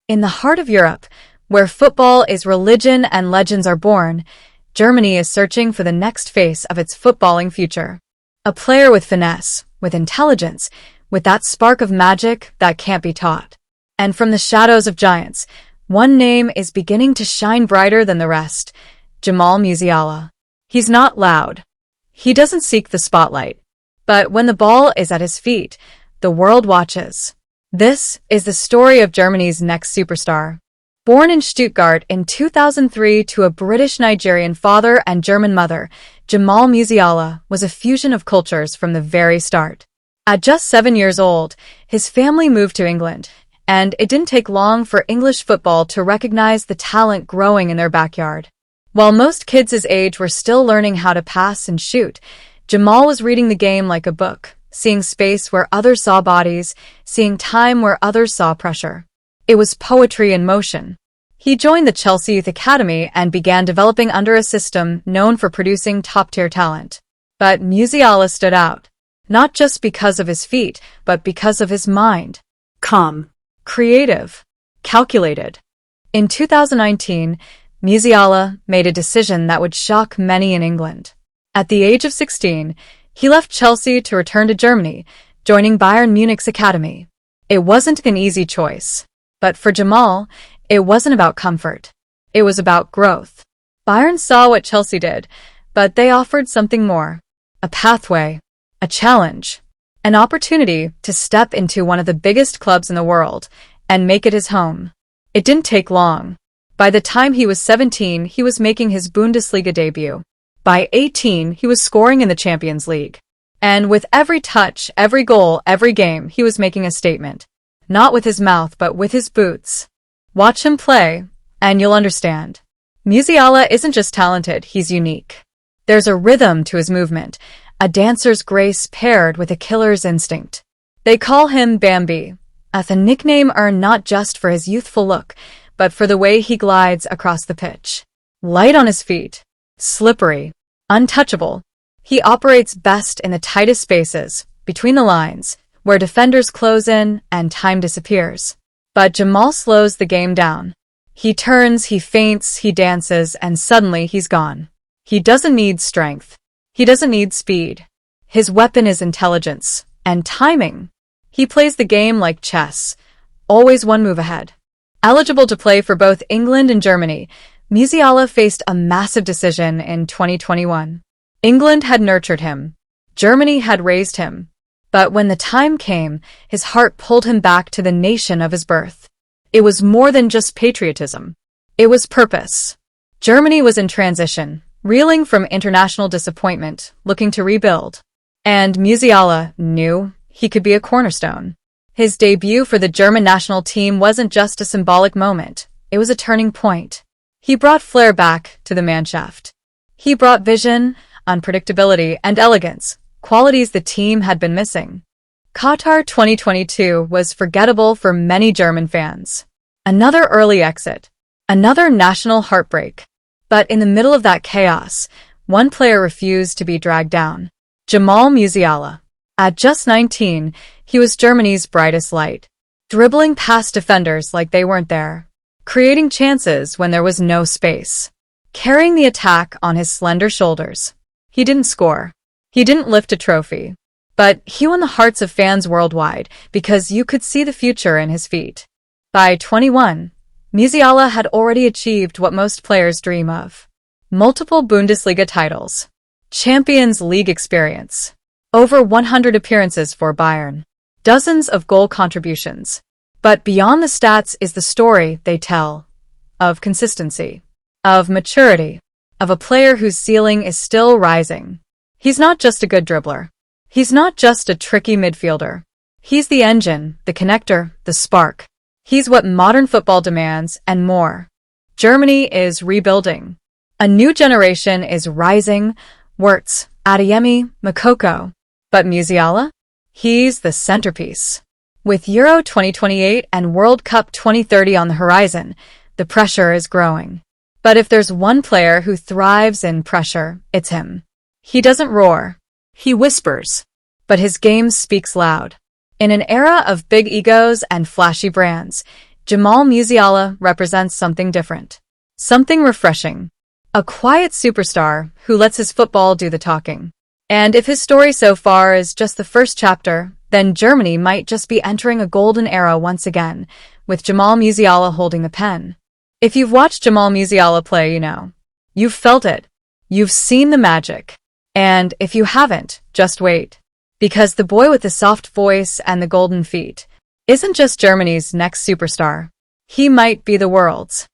In the heart of Europe, where football is religion and legends are born, Germany is searching for the next face of its footballing future. A player with finesse, with intelligence, with that spark of magic that can't be taught. And from the shadows of giants, one name is beginning to shine brighter than the rest: Jamal Musiala. He's not loud. He doesn't seek the spotlight. But when the ball is at his feet, the world watches. This is the story of Germany's next superstar. Born in Stuttgart in 2003 to a British-Nigerian father and German mother, Jamal Musiala was a fusion of cultures from the very start. At just 7 years old, his family moved to England, and it didn't take long for English football to recognize the talent growing in their backyard. While most kids his age were still learning how to pass and shoot, Jamal was reading the game like a book, seeing space where others saw bodies, seeing time where others saw pressure. It was poetry in motion. He joined the Chelsea Youth Academy and began developing under a system known for producing top-tier talent. But Musiala stood out, not just because of his feet, but because of his mind. Calm, creative, calculated. In 2019, Musiala made a decision that would shock many in England. At the age of 16, he left Chelsea to return to Germany, joining Bayern Munich's academy. It wasn't an easy choice. But for Jamal, it wasn't about comfort. It was about growth. Bayern saw what Chelsea did, but they offered something more. A pathway, a challenge, an opportunity to step into one of the biggest clubs in the world and make it his home. It didn't take long. By the time he was 17, he was making his Bundesliga debut. By 18, he was scoring in the Champions League. And with every touch, every goal, every game, he was making a statement. Not with his mouth, but with his boots. Watch him play, and you'll understand. Musiala isn't just talented, he's unique. There's a rhythm to his movement, a dancer's grace paired with a killer's instinct. They call him Bambi, a nickname earned not just for his youthful look, but for the way he glides across the pitch. Light on his feet, slippery, untouchable. He operates best in the tightest spaces, between the lines, where defenders close in and time disappears. But Jamal slows the game down. He turns, he feints, he dances, and suddenly he's gone. He doesn't need strength. He doesn't need speed. His weapon is intelligence and timing. He plays the game like chess, always one move ahead. Eligible to play for both England and Germany, Musiala faced a massive decision in 2021. England had nurtured him. Germany had raised him. But when the time came, his heart pulled him back to the nation of his birth. It was more than just patriotism. It was purpose. Germany was in transition, reeling from international disappointment, looking to rebuild. And Musiala knew he could be a cornerstone. His debut for the German national team wasn't just a symbolic moment. It was a turning point. He brought flair back to the Mannschaft. He brought vision, unpredictability, and elegance, qualities the team had been missing. Qatar 2022 was forgettable for many German fans. Another early exit. Another national heartbreak. But in the middle of that chaos, one player refused to be dragged down. Jamal Musiala. At just 19, he was Germany's brightest light. Dribbling past defenders like they weren't there. Creating chances when there was no space. Carrying the attack on his slender shoulders. He didn't score. He didn't lift a trophy, but he won the hearts of fans worldwide because you could see the future in his feet. By 21, Musiala had already achieved what most players dream of. Multiple Bundesliga titles, Champions League experience, over 100 appearances for Bayern, dozens of goal contributions. But beyond the stats is the story they tell, of consistency, of maturity, of a player whose ceiling is still rising. He's not just a good dribbler. He's not just a tricky midfielder. He's the engine, the connector, the spark. He's what modern football demands and more. Germany is rebuilding. A new generation is rising. Wirtz, Adeyemi, Moukoko. But Musiala? He's the centerpiece. With Euro 2028 and World Cup 2030 on the horizon, the pressure is growing. But if there's one player who thrives in pressure, it's him. He doesn't roar. He whispers. But his game speaks loud. In an era of big egos and flashy brands, Jamal Musiala represents something different. Something refreshing. A quiet superstar who lets his football do the talking. And if his story so far is just the first chapter, then Germany might just be entering a golden era once again, with Jamal Musiala holding the pen. If you've watched Jamal Musiala play, you know. You've felt it. You've seen the magic. And if you haven't, just wait. Because the boy with the soft voice and the golden feet isn't just Germany's next superstar. He might be the world's.